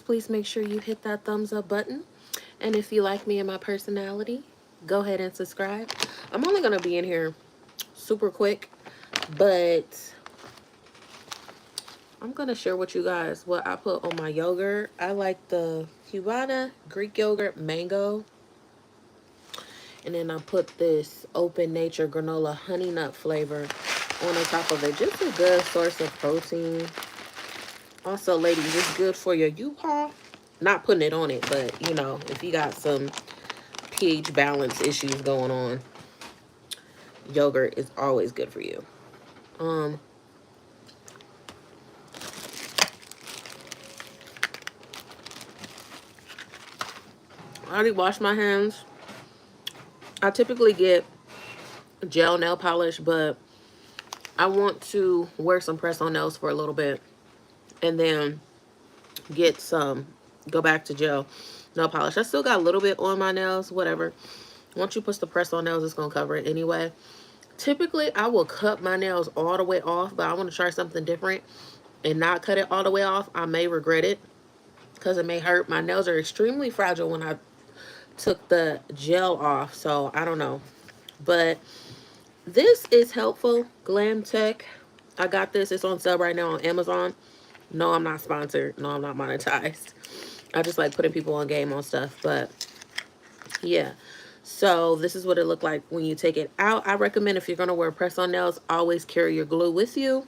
please make sure you hit that thumbs up button. And if you like me and my personality, go ahead and subscribe. I'm only going to be in here super quick, but I'm going to share with you guys what I put on my yogurt. I like the Cubana Greek yogurt mango. And then I put this Open Nature granola honey nut flavor on the top of it. Just a good source of protein. Also, ladies, it's good for your U-Haul. Not putting it on it, but, you know, if you got some pH balance issues going on, yogurt is always good for you. I already washed my hands. I typically get gel nail polish, but I want to wear some press-on nails for a little bit and then go back to gel nail polish. I still got a little bit on my nails, whatever. Once you put the press-on nails, it's going to cover it anyway. Typically, I will cut my nails all the way off, but I want to try something different and not cut it all the way off. I may regret it because it may hurt. My nails are extremely fragile when I took the gel off, so I don't know. But this is helpful. Glam Tech. I got this. It's on sale right now on Amazon. No, I'm not sponsored. No, I'm not monetized. I just like putting people on game on stuff. But yeah. So this is what it looked like when you take it out. I recommend if you're going to wear press-on nails, always carry your glue with you.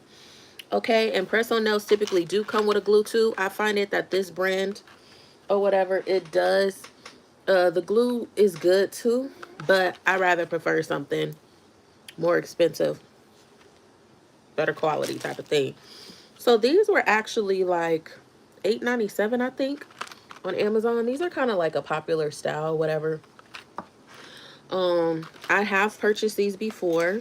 Okay, and press-on nails typically do come with a glue too. I find it that this brand or whatever, it does. The glue is good too, but I rather prefer something more expensive, better quality type of thing. So these were actually like $8.97, I think, on Amazon. These are kind of like a popular style, whatever. I have purchased these before.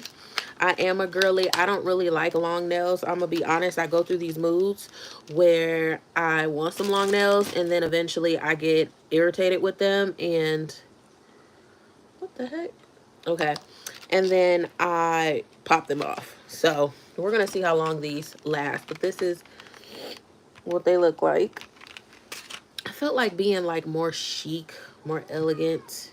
I am a girly. I don't really like long nails. I'm gonna be honest. I go through these moods where I want some long nails and then eventually I get irritated with them and what the heck? Okay. And then I pop them off. So we're gonna see how long these last. But this is what they look like. I felt like being like more chic, more elegant.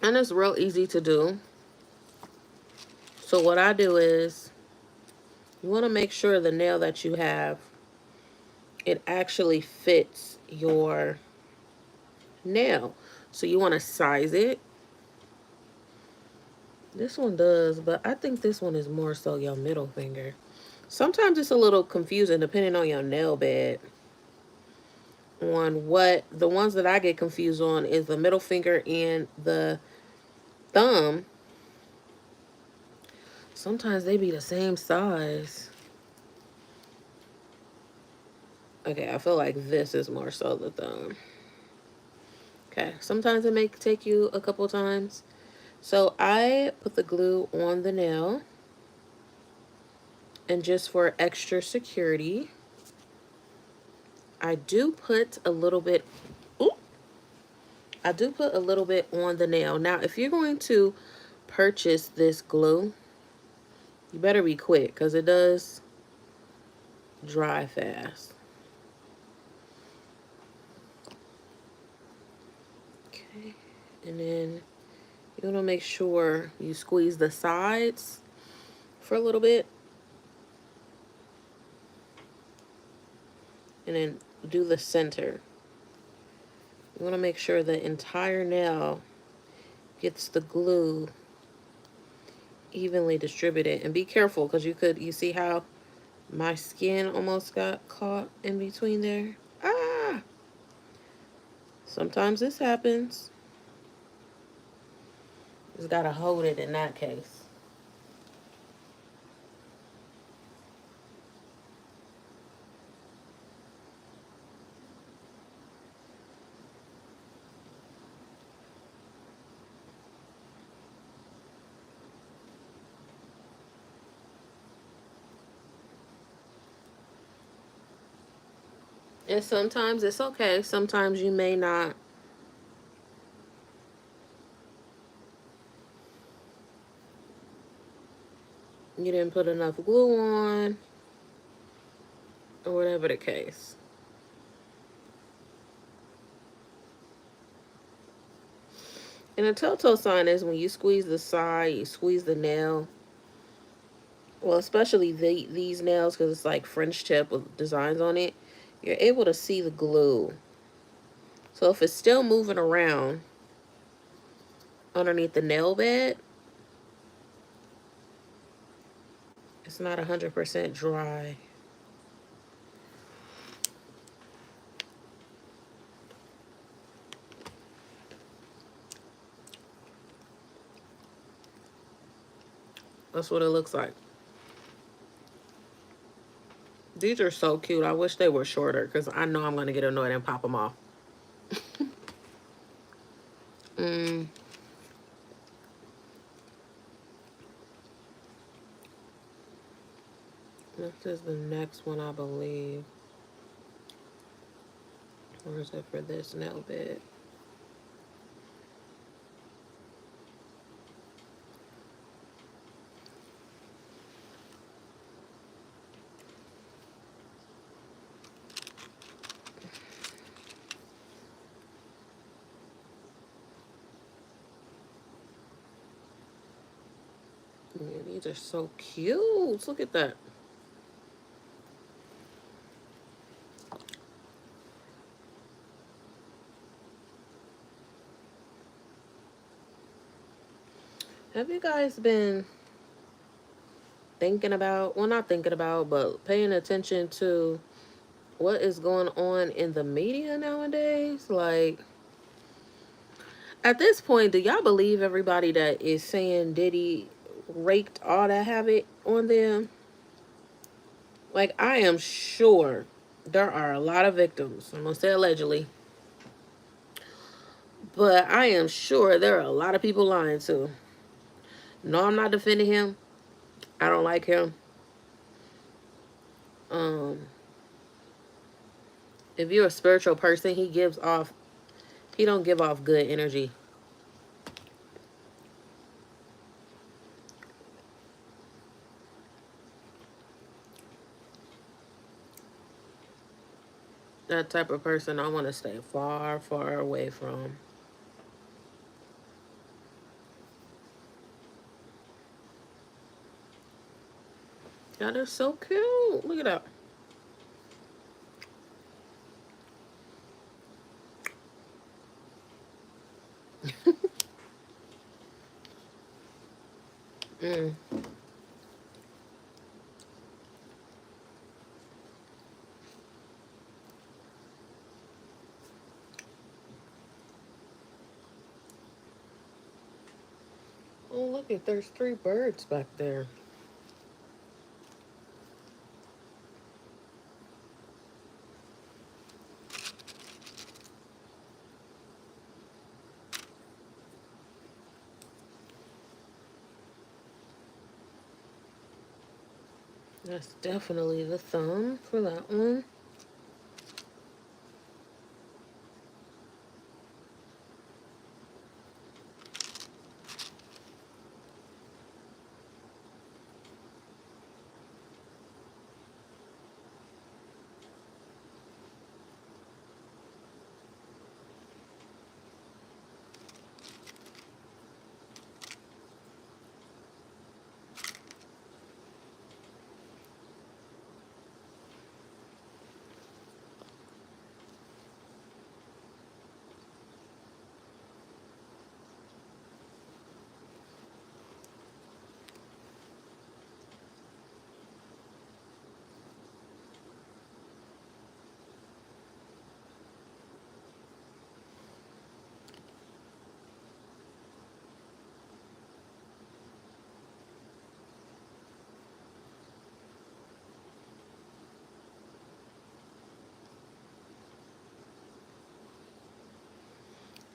And it's real easy to do. So what I do is you want to make sure the nail that you have, it actually fits your nail. So you want to size it. This one does, but I think this one is more so your middle finger. Sometimes it's a little confusing depending on your nail bed. On what the ones that I get confused on is the middle finger and the thumb. Sometimes they be the same size. Okay, I feel like this is more so the thumb. Okay, sometimes it may take you a couple times. So I put the glue on the nail. And just for extra security, I do put a little bit, ooh, I do put a little bit on the nail. Now, if you're going to purchase this glue, you better be quick because it does dry fast. Okay, and then you want to make sure you squeeze the sides for a little bit. And then do the center. You want to make sure the entire nail gets the glue evenly distributed. And be careful because you see how my skin almost got caught in between there? Ah! Sometimes this happens. Just gotta hold it in that case. And sometimes it's okay. Sometimes you may not. You didn't put enough glue on, or whatever the case. And a telltale sign is when you squeeze the side, you squeeze the nail. Well, especially these nails, because it's like French tip with designs on it. You're able to see the glue. So if it's still moving around underneath the nail bed, it's not 100% dry. That's what it looks like. These are so cute. I wish they were shorter because I know I'm going to get annoyed and pop them off. mm, this is the next one, I believe. Or is it for this nail bed? Yeah, these are so cute. Look at that. Have you guys been thinking about, well, not thinking about, but paying attention to what is going on in the media nowadays? Like, at this point, do y'all believe everybody that is saying Diddy raked all that habit on them? Like, I am sure there are a lot of victims. I'm going to say allegedly. But I am sure there are a lot of people lying too. No, I'm not defending him. I don't like him. Um, if you're a spiritual person, he don't give off good energy. That type of person I want to stay far, far away from. Yeah, they're so cute. Look at that. Mm. Oh, look at, there's 3 birds back there. That's definitely the thumb for that one.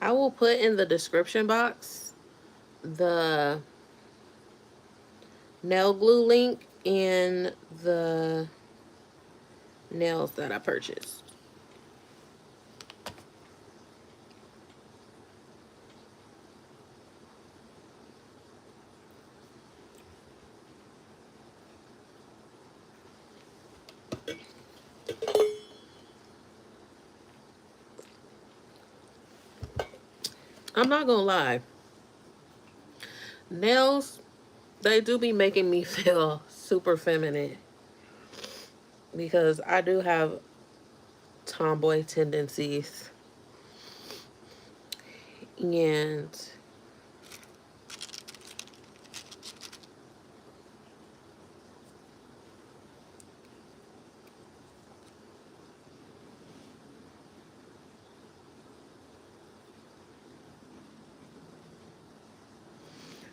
I will put in the description box the nail glue link and the nails that I purchased. I'm not gonna lie. Nails, they do be making me feel super feminine because I do have tomboy tendencies. And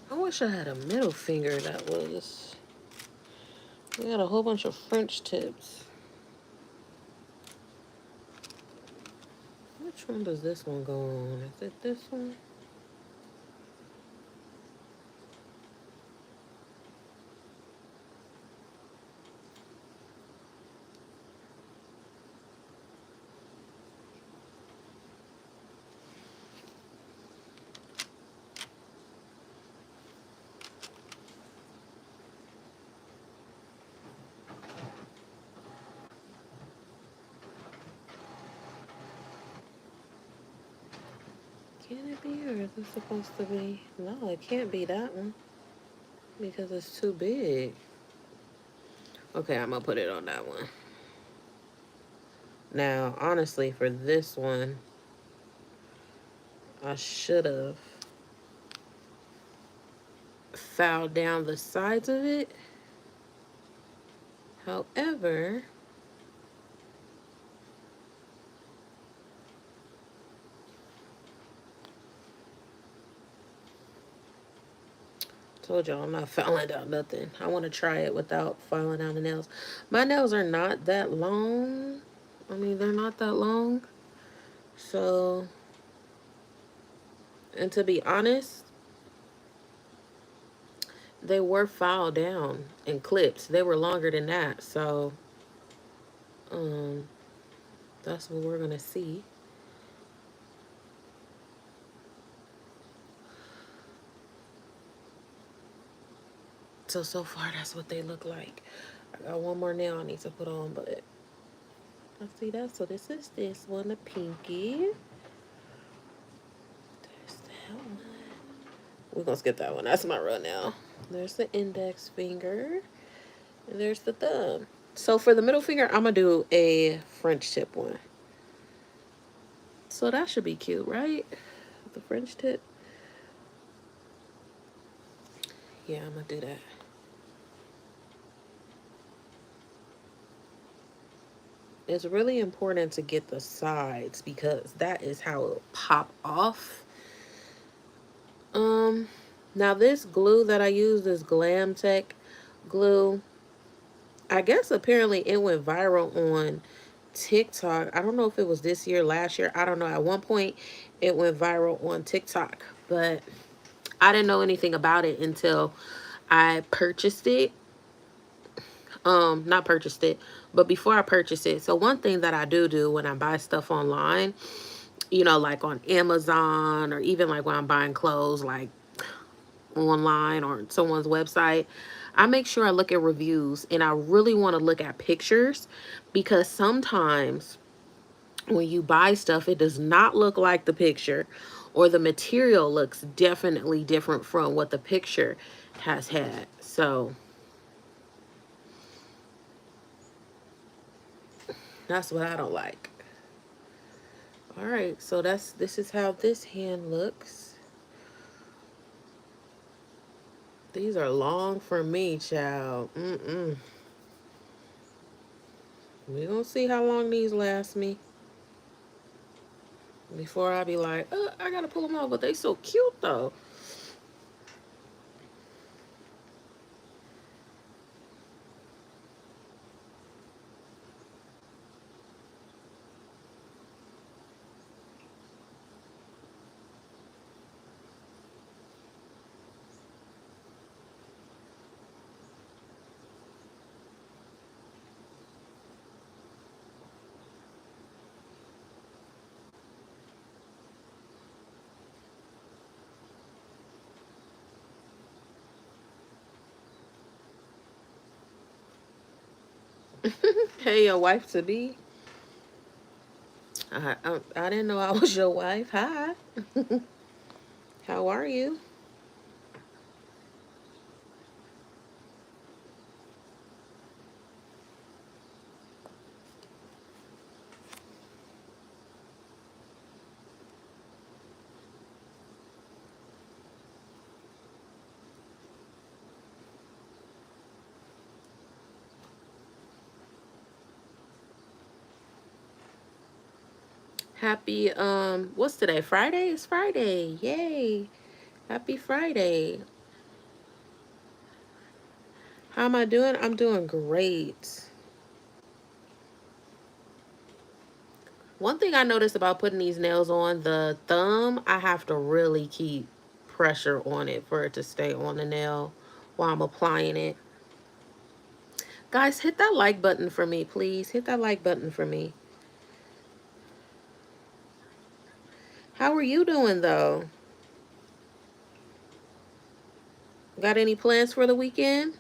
I wish I had a middle finger that was. We got a whole bunch of French tips. Which one does this one go on? Is it this one? Can it be, or is it supposed to be? No, it can't be that one because it's too big. Okay, I'm gonna put it on that one. Now, honestly, for this one, I should have filed down the sides of it. However, told y'all I'm not filing down nothing. I want to try it without filing down the nails. My nails are not that long. I mean, they're not that long. So, and to be honest, they were filed down and clipped. They were longer than that. So, um, that's what we're gonna see. So far, that's what they look like. I got one more nail I need to put on, but let's see that. So this is this one, the pinky. There's that one. We're gonna skip that one. That's my real nail. There's the index finger. And there's the thumb. So for the middle finger, I'm gonna do a French tip one. So that should be cute, right? The French tip. Yeah, I'm gonna do that. It's really important to get the sides because that is how it'll pop off. Now this glue that I use, this Glam Tech glue, I guess apparently it went viral on TikTok. I don't know if it was this year, last year. I don't know. At one point, it went viral on TikTok, but I didn't know anything about it until I purchased it. Not purchased it, but before I purchased it. So one thing that I do when I buy stuff online, you know, like on Amazon or even like when I'm buying clothes, like online or someone's website, I make sure I look at reviews and I really want to look at pictures because sometimes when you buy stuff, it does not look like the picture or the material looks definitely different from what the picture has had. So that's what I don't like. All right, so this is how this hand looks. These are long for me, child. We gonna see how long these last me before I be like, I gotta pull them out. But they so cute though. Hey, your wife to be. I didn't know I was your wife. Hi. How are you? Happy what's today? Friday? It's Friday. Yay. Happy Friday. How am I doing? I'm doing great. One thing I noticed about putting these nails on, the thumb, I have to really keep pressure on it for it to stay on the nail while I'm applying it. Guys, hit that like button for me, please. Hit that like button for me. How are you doing, though? Got any plans for the weekend?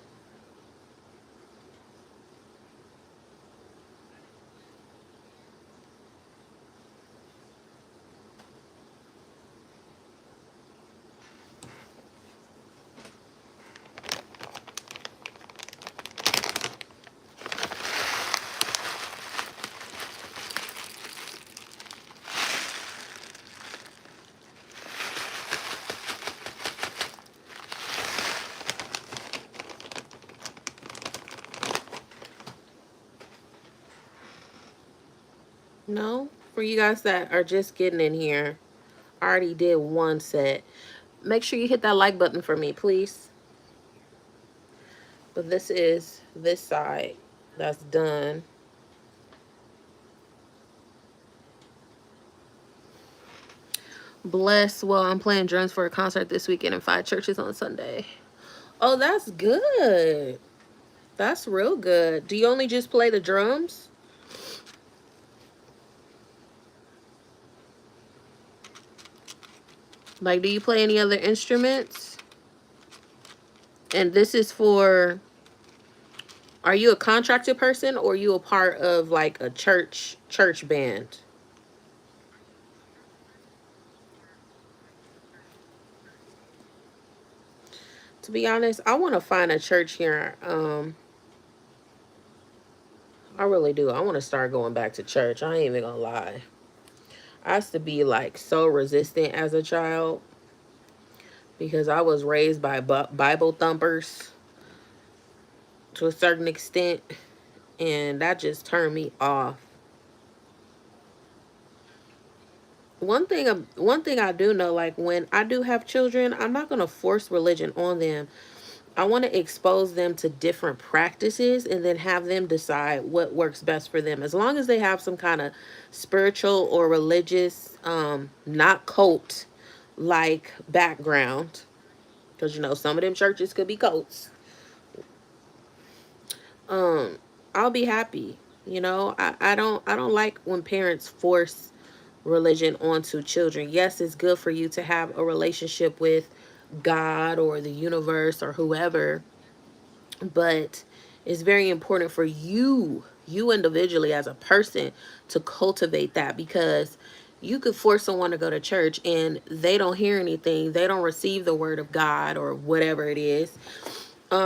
No? For you guys that are just getting in here, I already did one set. Make sure you hit that like button for me, please. But this is this side that's done. Bless. Well, I'm playing drums for a concert this weekend in 5 churches on Sunday. Oh, that's good. That's real good. Do you only just play the drums? Like, do you play any other instruments? And this is for, are you a contracted person or are you a part of like a church band? To be honest, I want to find a church here. I really do. I want to start going back to church. I ain't even gonna lie. I used to be like so resistant as a child because I was raised by Bible thumpers to a certain extent, and that just turned me off. One thing I do know, like when I do have children, I'm not gonna force religion on them. I want to expose them to different practices and then have them decide what works best for them. As long as they have some kind of spiritual or religious, not cult like background, because you know some of them churches could be cults. Um, I'll be happy. I don't like when parents force religion onto children. Yes, it's good for you to have a relationship with God or the universe or whoever, but it's very important for you individually as a person to cultivate that, because you could force someone to go to church and they don't hear anything, they don't receive the word of God or whatever it is,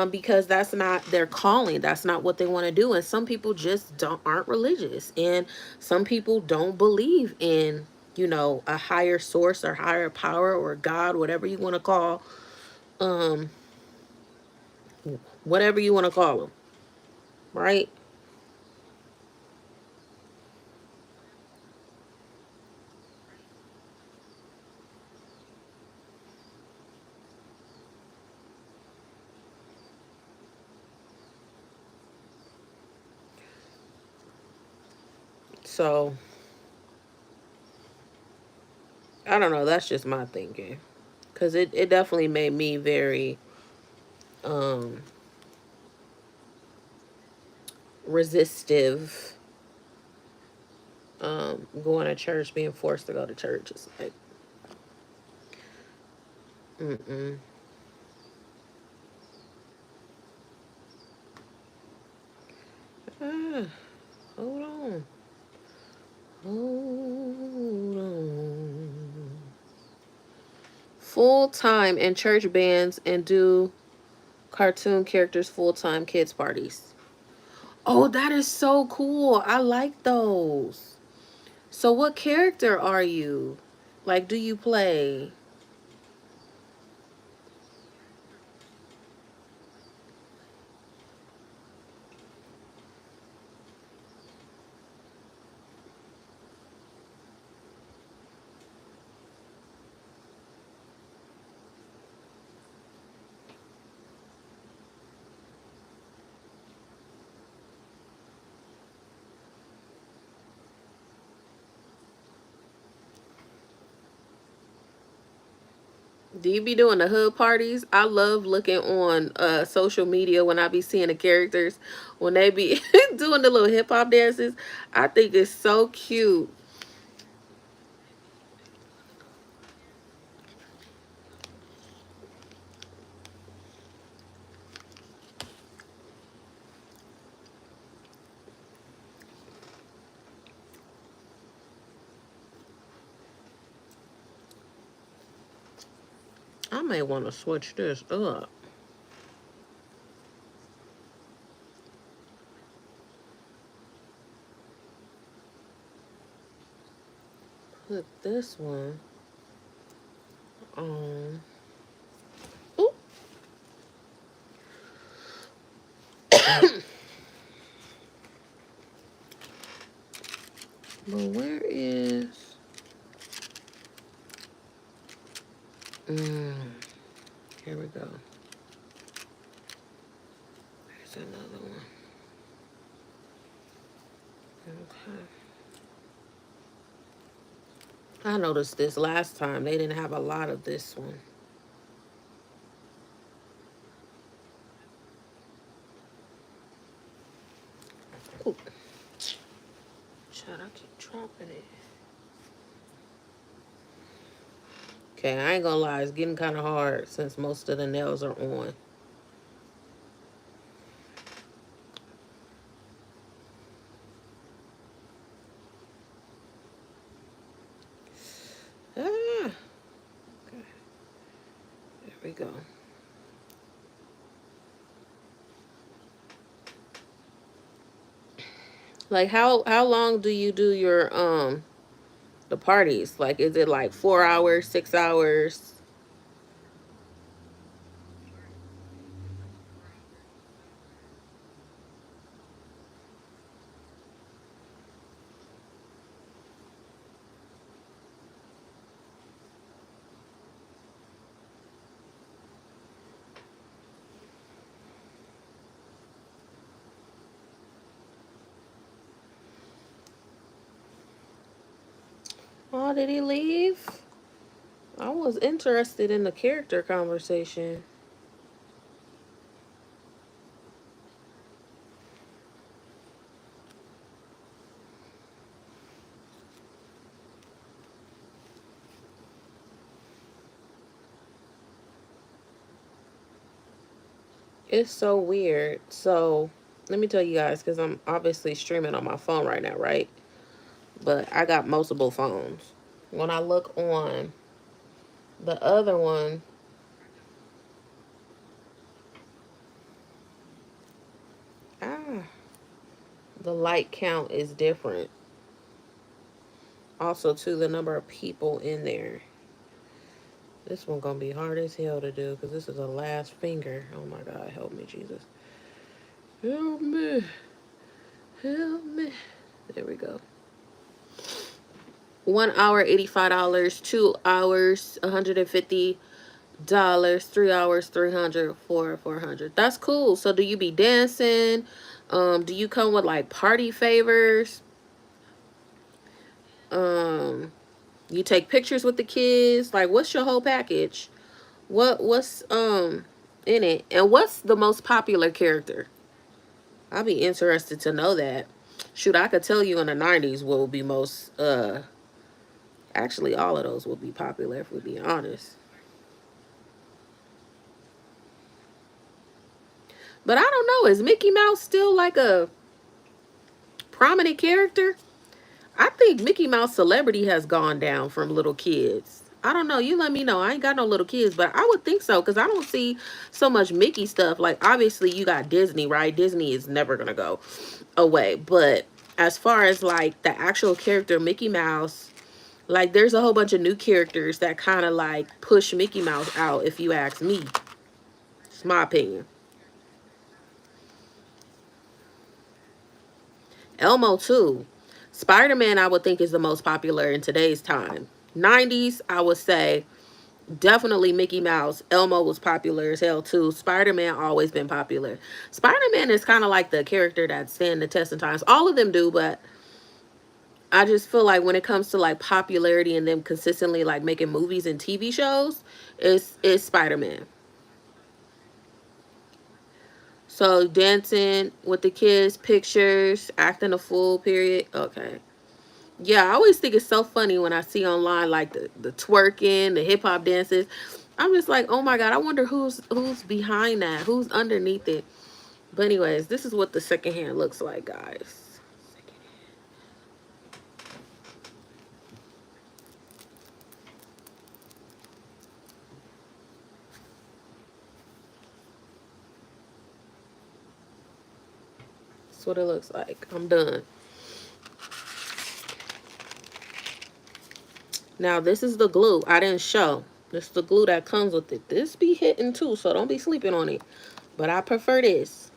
because that's not their calling, that's not what they want to do. And some people just don't aren't religious, and some people don't believe in a higher source or higher power or God, whatever you want to call, um whatever you want to call them, right? So I don't know. That's just my thinking, because it definitely made me very um resistive, going to church, being forced to go to church. It's like, mm-mm. Ah, hold on. Hold on. full time in church bands and do cartoon characters full time kids parties. Oh, that is so cool. I like those. So what character are you? Like, do you play? Do you be doing the hood parties? I love looking on social media when I be seeing the characters when they be doing the little hip hop dances. I think it's so cute. I may want to switch this up. Put this one on. Ooh. But where is? Mm, here we go. There's another one. Okay. I noticed this last time. They didn't have a lot of this one. Ooh. Shut, I keep dropping it. Okay, I ain't gonna lie. It's getting kind of hard since most of the nails are on. Ah, okay. There we go. Like how long do you do your the parties? Like is it like 4 hours, 6 hours? Oh, did he leave? I was interested in the character conversation. It's so weird. So let me tell you guys, because I'm obviously streaming on my phone right now, right? But I got multiple phones. When I look on the other one, ah, the light count is different. Also, too, the number of people in there. This one gonna be hard as hell to do because this is the last finger. Oh my God, help me, Jesus. Help me. Help me. There we go. 1 hour, $85. 2 hours, $150. 3 hours, 300. 400. That's cool. So do you be dancing? Do you come with like party favors? Um, you take pictures with the kids? Like what's your whole package? What's in it? And what's the most popular character? I'll be interested to know that. Shoot, I could tell you in the 90s what would be most actually all of those would be popular if we be honest. But I don't know, is Mickey Mouse still like a prominent character? I think Mickey Mouse celebrity has gone down from little kids. I don't know. You let me know. I ain't got no little kids, but I would think so because I don't see so much Mickey stuff. Like, obviously, you got Disney, right? Disney is never going to go away. But as far as like the actual character, Mickey Mouse, like, there's a whole bunch of new characters that kind of like push Mickey Mouse out, if you ask me. It's my opinion. Elmo, too. Spider-Man, I would think, is the most popular in today's time. 90s, I would say definitely Mickey Mouse. Elmo was popular as hell too. Spider-Man always been popular. Spider-Man is kind of like the character that stand the test of times. All of them do, but I just feel like when it comes to like popularity and them consistently like making movies and TV shows, it's Spider-Man. So dancing with the kids, pictures, acting a fool, period. Okay. Yeah, I always think it's so funny when I see online like the twerking, the hip hop dances. I'm just like, oh my god, I wonder who's behind that, who's underneath it. But anyways, this is what the second hand looks like, guys. That's what it looks like. I'm done. Now this is the glue I didn't show. This is the glue that comes with it. This be hitting too, so don't be sleeping on it. But I prefer this.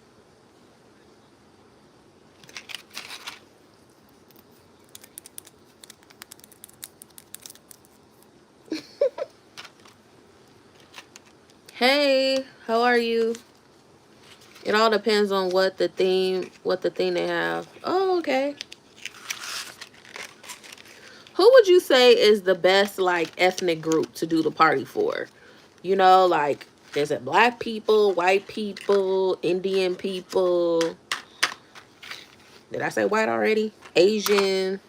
Hey, how are you? It all depends on what the theme they have. Oh, okay. Who would you say is the best like ethnic group to do the party for? You know, like, is it black people, white people, Indian people? Did I say white already? Asian?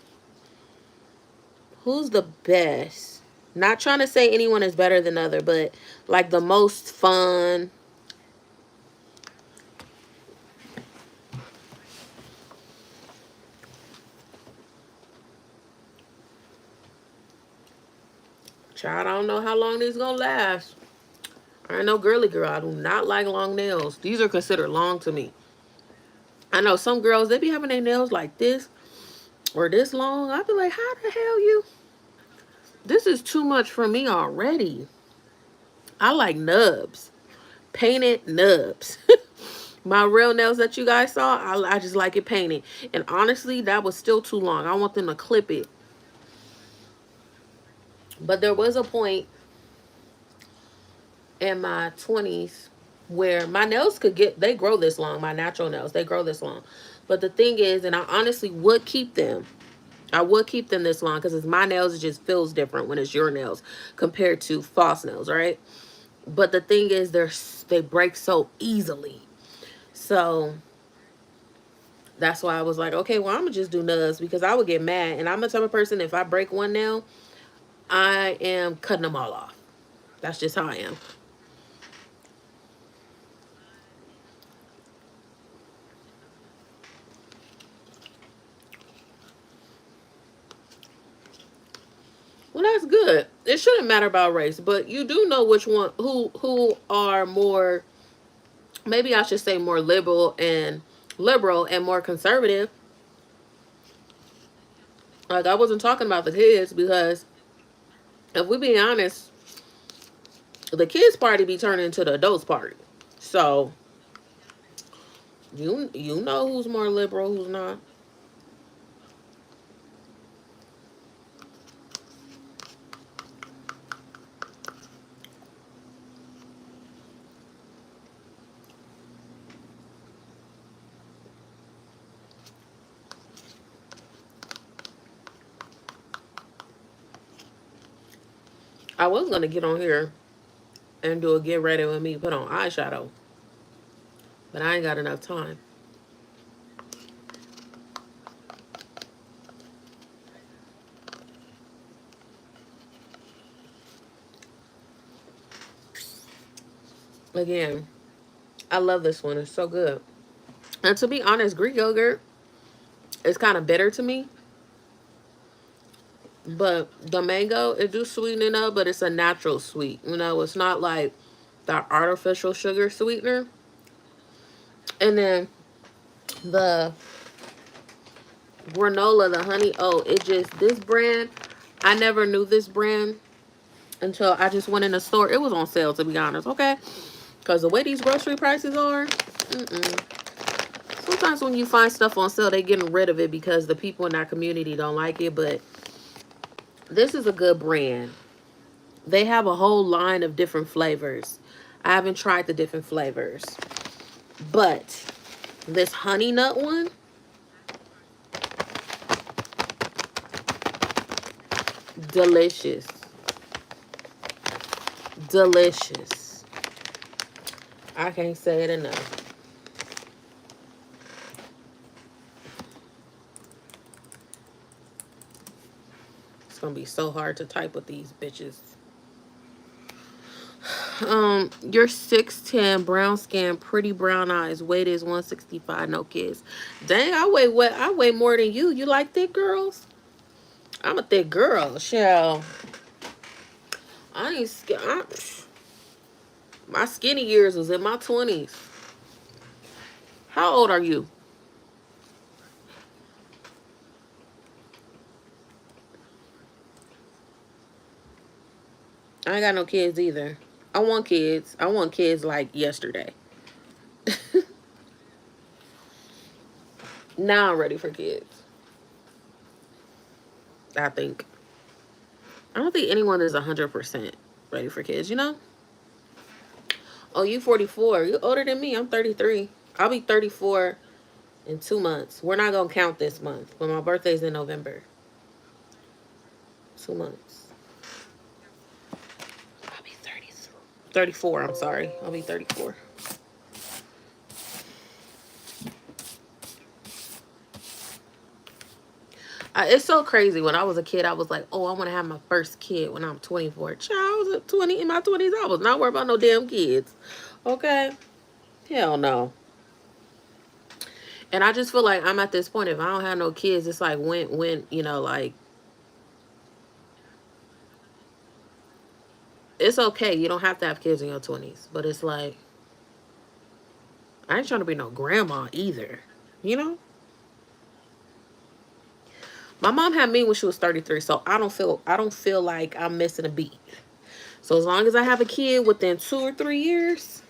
Who's the best? Not trying to say anyone is better than other, but like the most fun. Child, I don't know how long these gonna last. I ain't no girly girl. I do not like long nails. These are considered long to me. I know some girls, they be having their nails like this or this long. I be like, how the hell you? This is too much for me already. I like nubs. Painted nubs. My real nails that you guys saw, I just like it painted. And honestly, that was still too long. I want them to clip it. But there was a point in my 20s where my nails could get, they grow this long. My natural nails, they grow this long. But the thing is, and I honestly would keep them. I would keep them this long because it's my nails. It just feels different when it's your nails compared to false nails, right? But the thing is, they break so easily. So that's why I was like, okay, well, I'm gonna just do nubs because I would get mad. And I'm the type of person, if I break one nail, I am cutting them all off. That's just how I am. Well, that's good. It shouldn't matter about race, but you do know which one, who are more. Maybe I should say more liberal and more conservative. Like, I wasn't talking about the kids because if we be honest, the kids party be turning into the adults party. So you know who's more liberal, who's not. I was gonna get on here and do a get ready with me, put on eyeshadow, but I ain't got enough time. Again, I love this one. It's so good. And to be honest, Greek yogurt is kind of bitter to me. But the mango, it do sweeten it up, but it's a natural sweet. You know, it's not like the artificial sugar sweetener. And then the granola, the honey oat, it just, this brand, I never knew this brand until I just went in the store. It was on sale, to be honest, okay? Because the way these grocery prices are, sometimes when you find stuff on sale, they getting rid of it because the people in that community don't like it. But this is a good brand. They have a whole line of different flavors. I haven't tried the different flavors. But this honey nut one, delicious. Delicious. I can't say it enough. It's gonna be so hard to type with these bitches. You're 6'10", brown skin, pretty brown eyes, weight is 165, no kids. Dang, I weigh what? I weigh more than you. You like thick girls? I'm a thick girl, shall. I ain't scared. My skinny years was in my 20s. How old are you? I ain't got no kids either. I want kids. I want kids like yesterday. Now I'm ready for kids. I think. I don't think anyone is 100% ready for kids, you know? Oh, you 44. You older than me. I'm 33. I'll be 34 in 2 months. We're not going to count this month, but my birthday's in November. 2 months. I'll be 34. I'm sorry. I'll be 34. It's so crazy. When I was a kid, I was like, oh, I want to have my first kid when I'm 24. Child, I was at 20, in my 20s. I was not worried about no damn kids. Okay? Hell no. And I just feel like I'm at this point. If I don't have no kids, it's like when you know, like, it's okay. You don't have to have kids in your 20s. But it's like, I ain't trying to be no grandma either. You know? My mom had me when she was 33, so I don't feel like I'm missing a beat. So as long as I have a kid within 2 or 3 years,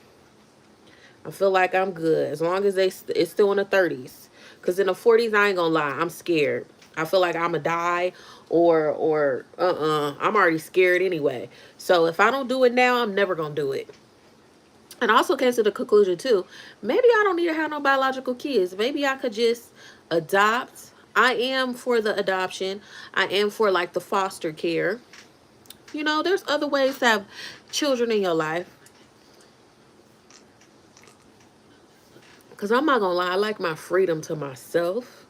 I feel like I'm good. As long as it's still in the 30s. Because in the 40s, I ain't gonna lie, I'm scared. I feel like I'm gonna die or I'm already scared anyway. So if I don't do it now, I'm never gonna do it. And I also came to the conclusion too, maybe I don't need to have no biological kids. Maybe I could just adopt. I am for the adoption. I am for like the foster care. You know, there's other ways to have children in your life. Because I'm not going to lie, I like my freedom to myself.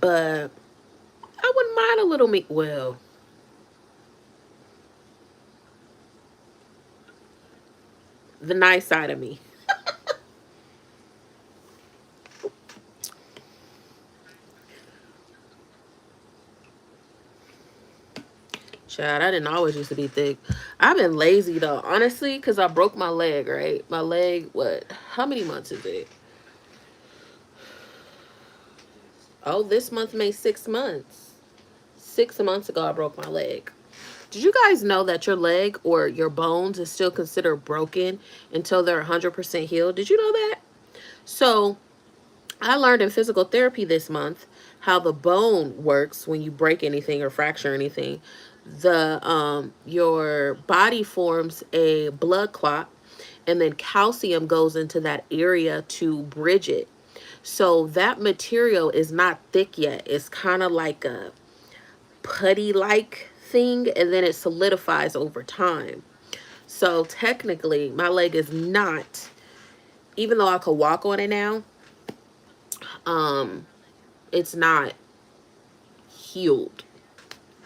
But I wouldn't mind a little me. Well, the nice side of me. Child, I didn't always used to be thick. I've been lazy though, honestly, because I broke my leg, right? My leg, what? How many months is it? Oh, this month made 6 months. 6 months ago, I broke my leg. Did you guys know that your leg or your bones is still considered broken until they're 100% healed? Did you know that? So, I learned in physical therapy this month how the bone works when you break anything or fracture anything. The your body forms a blood clot, and then calcium goes into that area to bridge it. So that material is not thick yet. It's kind of like a putty like thing, and then it solidifies over time. So technically my leg is not, even though I could walk on it now, um it's not healed.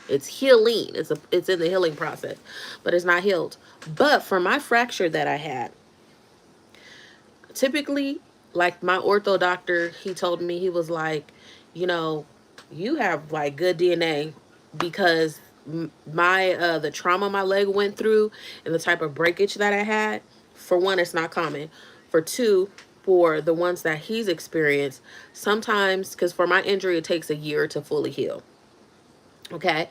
It's healing. It's in the healing process, but it's not healed. But for my fracture that I had, typically, like my ortho doctor, he told me, he was like, you know, you have like good DNA. because my the trauma my leg went through and the type of breakage that I had, for one, it's not common. For two, for the ones that he's experienced, sometimes, because for my injury it takes a year to fully heal. Okay,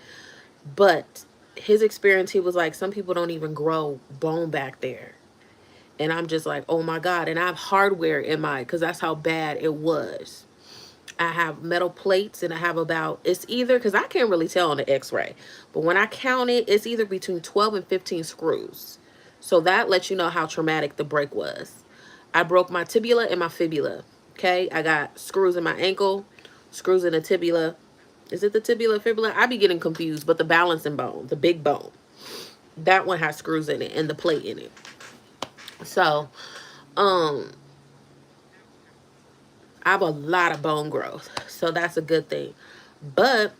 but his experience, he was like, some people don't even grow bone back there. And I'm just like, oh my God. And I have hardware in my, because that's how bad it was. I have metal plates, and I have about, it's either, because I can't really tell on the x-ray, but when I count it, it's either between 12 and 15 screws. So that lets you know how traumatic the break was. I broke my tibia and my fibula. Okay, I got screws in my ankle, screws in the tibia. Is it the tibia, fibula? I be getting confused, but the balancing bone, the big bone, that one has screws in it and the plate in it. So, um, I have a lot of bone growth, so that's a good thing. But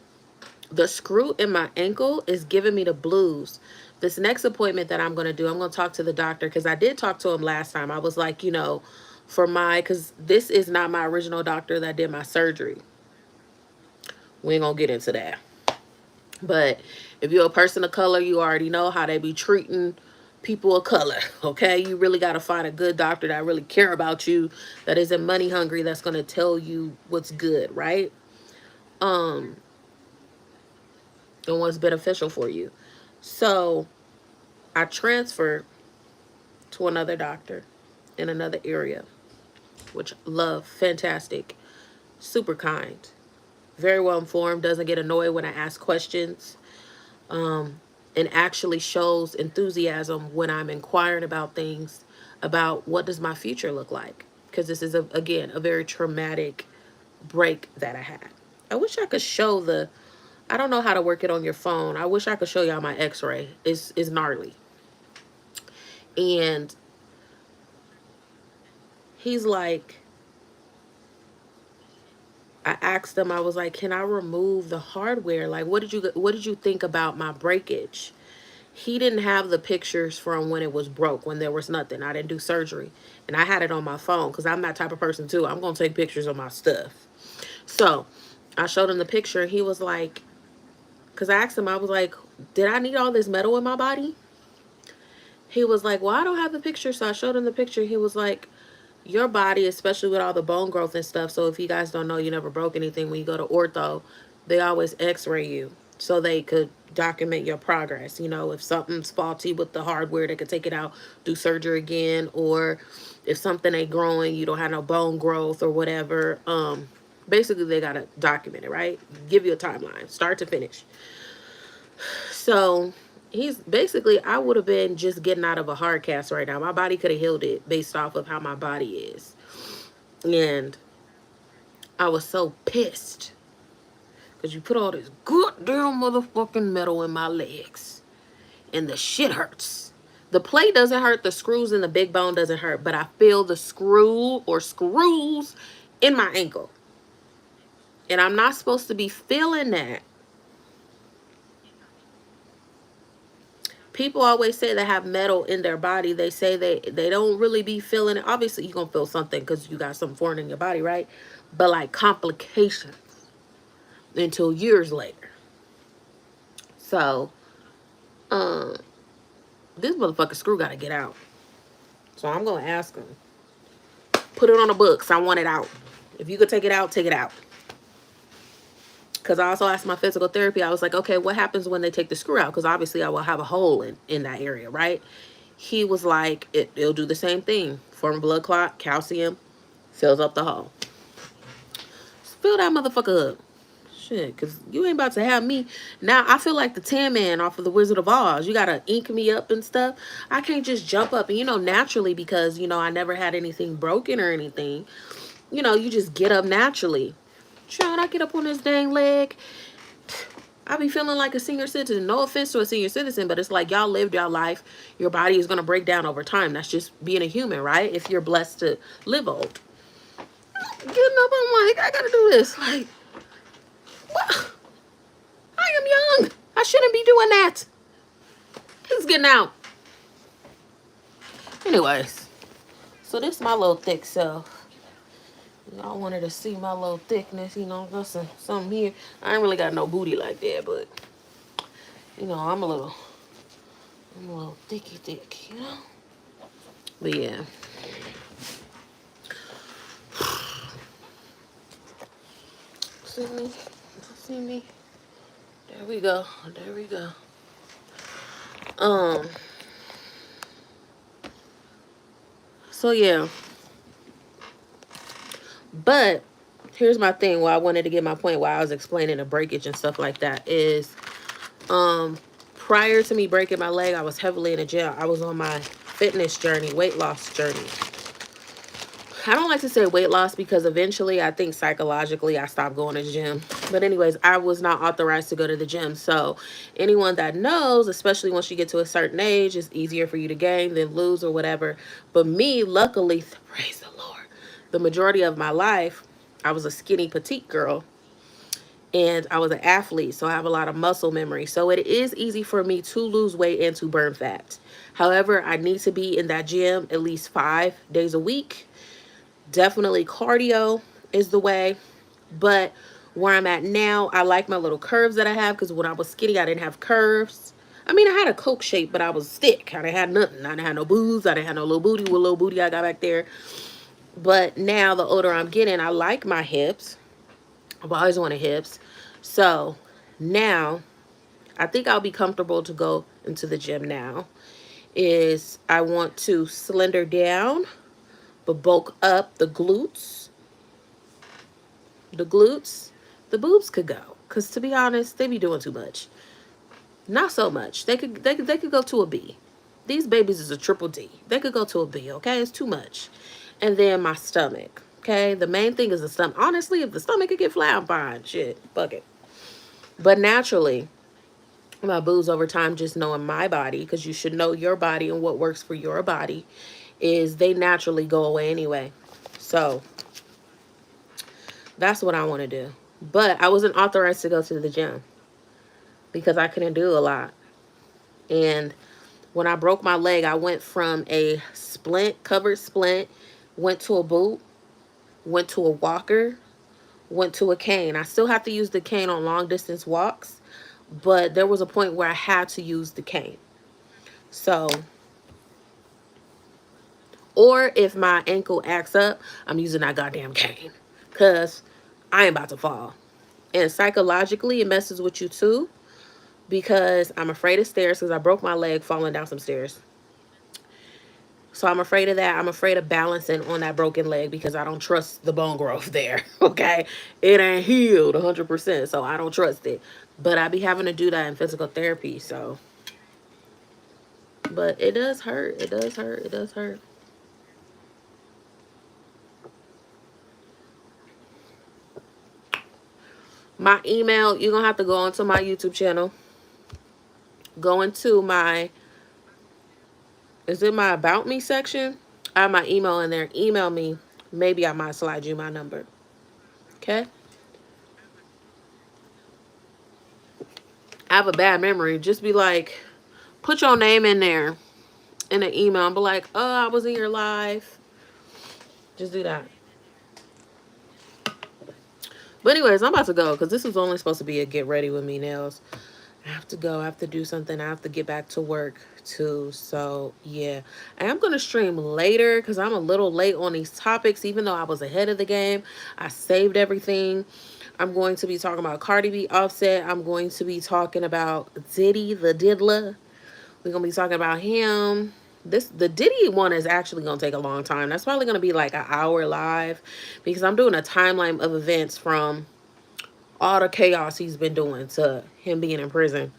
the screw in my ankle is giving me the blues. This next appointment that I'm going to do, I'm going to talk to the doctor, because I did talk to him last time. I was like, you know, for my, because this is not my original doctor that did my surgery. We ain't going to get into that. But if you're a person of color, you already know how they be treating people of color. Okay, you really got to find a good doctor that really care about you, that isn't money hungry, that's going to tell you what's good, right? And what's beneficial for you. So I transferred to another doctor in another area, which love, fantastic, super kind, very well informed, doesn't get annoyed when I ask questions, and actually shows enthusiasm when I'm inquiring about things, about what does my future look like, because this is again a very traumatic break that I had. I wish I could show the, I don't know how to work it on your phone. I wish I could show y'all my x-ray. It's gnarly. And he's like, I asked him, I was like, can I remove the hardware? Like, what did you think about my breakage? He didn't have the pictures from when it was broke, when there was nothing. I didn't do surgery. And I had it on my phone, because I'm that type of person too. I'm going to take pictures of my stuff. So I showed him the picture. He was like, because I asked him, I was like, did I need all this metal in my body? He was like, well, I don't have the picture. So I showed him the picture. He was like, your body, especially with all the bone growth and stuff. So if you guys don't know, you never broke anything. When you go to ortho, they always x-ray you so they could document your progress. You know, if something's faulty with the hardware, they could take it out, do surgery again. Or if something ain't growing, you don't have no bone growth or whatever. Basically, they got to document it, right? Give you a timeline, start to finish. So he's basically, I would have been just getting out of a hard cast right now. My body could have healed it based off of how my body is. And I was so pissed because you put all this goddamn motherfucking metal in my legs. And the shit hurts. The plate doesn't hurt. The screws in the big bone doesn't hurt. But I feel the screw or screws in my ankle. And I'm not supposed to be feeling that. People always say they have metal in their body. They say they don't really be feeling it. Obviously, you're going to feel something because you got something foreign in your body, right? But like complications until years later. So, this motherfucking screw got to get out. So I'm going to ask him. Put it on the books. I want it out. If you could take it out, take it out. Because I also asked my physical therapy, I was like, okay, what happens when they take the screw out? Because obviously I will have a hole in that area, right? He was like, it'll do the same thing. Form a blood clot, calcium, fills up the hole. Fill that motherfucker up. Shit, because you ain't about to have me. Now, I feel like the Tin Man off of The Wizard of Oz. You got to ink me up and stuff. I can't just jump up. And, you know, naturally, because, you know, I never had anything broken or anything. You know, you just get up naturally. Trying I get up on this dang leg. I be feeling like a senior citizen. No offense to a senior citizen, but it's like y'all lived your life. Your body is going to break down over time. That's just being a human, right? If you're blessed to live old. Getting up, I'm like, I got to do this. Like, what? I am young. I shouldn't be doing that. He's getting out. Anyways, so this is my little thick self. Y'all wanted to see my little thickness, you know, got something here. I ain't really got no booty like that, but You know, I'm a little thicky thick, you know? But yeah. See me? See me? There we go. There we go. So yeah. But here's my thing why I wanted to get my point while I was explaining the breakage and stuff like that is prior to me breaking my leg, I was heavily in the gym. I was on my fitness journey, weight loss journey. I don't like to say weight loss because eventually I think psychologically I stopped going to the gym. But anyways, I was not authorized to go to the gym. So anyone that knows, especially once you get to a certain age, it's easier for you to gain than lose or whatever. But me, luckily, praise the Lord, the majority of my life, I was a skinny petite girl. And I was an athlete, so I have a lot of muscle memory. So it is easy for me to lose weight and to burn fat. However, I need to be in that gym at least 5 days a week. Definitely cardio is the way. But where I'm at now, I like my little curves that I have because when I was skinny, I didn't have curves. I mean, I had a Coke shape, but I was thick. I didn't have nothing. I didn't have no boobs. I didn't have no little booty. With little booty I got back there. But now, the older I'm getting, I like my hips. I've always wanted hips. So now, I think I'll be comfortable to go into the gym now. Is I want to slender down, but bulk up the glutes. The glutes, the boobs could go. Because to be honest, they be doing too much. Not so much. They could go to a B. These babies is a triple D. They could go to a B, okay? It's too much. And then my stomach, okay? The main thing is the stomach. Honestly, if the stomach could get flat, I'm fine. Shit, fuck it. But naturally, my boobs over time, just knowing my body, because you should know your body and what works for your body, is they naturally go away anyway. So that's what I want to do. But I wasn't authorized to go to the gym because I couldn't do a lot. And when I broke my leg, I went from a splint, covered splint, went to a boot, went to a walker, went to a cane. I still have to use the cane on long distance walks, but there was a point where I had to use the cane. So, or if my ankle acts up, I'm using that goddamn cane because I ain't about to fall. And psychologically, it messes with you too because I'm afraid of stairs because I broke my leg falling down some stairs. So I'm afraid of that. I'm afraid of balancing on that broken leg because I don't trust the bone growth there, okay? It ain't healed 100%, so I don't trust it. But I be having to do that in physical therapy, so. But it does hurt. It does hurt. It does hurt. My email, you're going to have to go onto my YouTube channel. Go into my, is it my About Me section? I have my email in there. Email me. Maybe I might slide you my number. Okay? I have a bad memory. Just be like, put your name in there in an email and be like, oh, I was in your live. Just do that. But anyways, I'm about to go because this was only supposed to be a get ready with me nails. I have to go. I have to do something. I have to get back to work too. So yeah, I am going to stream later because I'm a little late on these topics. Even though I was ahead of the game, I saved everything. I'm going to be talking about Cardi B, Offset. I'm going to be talking about Diddy, the Diddler. We're going to be talking about him. The Diddy one is actually going to take a long time. That's probably going to be like an hour live because I'm doing a timeline of events from all the chaos he's been doing to him being in prison.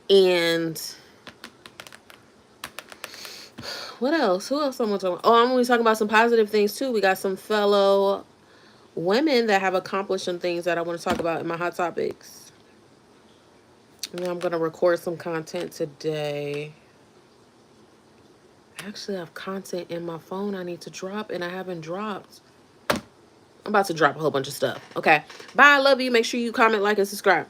And what else? Who else I'm going to talk about? Oh, I'm going to be talking about some positive things too. We got some fellow women that have accomplished some things that I want to talk about in my hot topics. And I'm going to record some content today. I actually have content in my phone I need to drop, and I haven't dropped. I'm about to drop a whole bunch of stuff. Okay. Bye. I love you. Make sure you comment, like, and subscribe.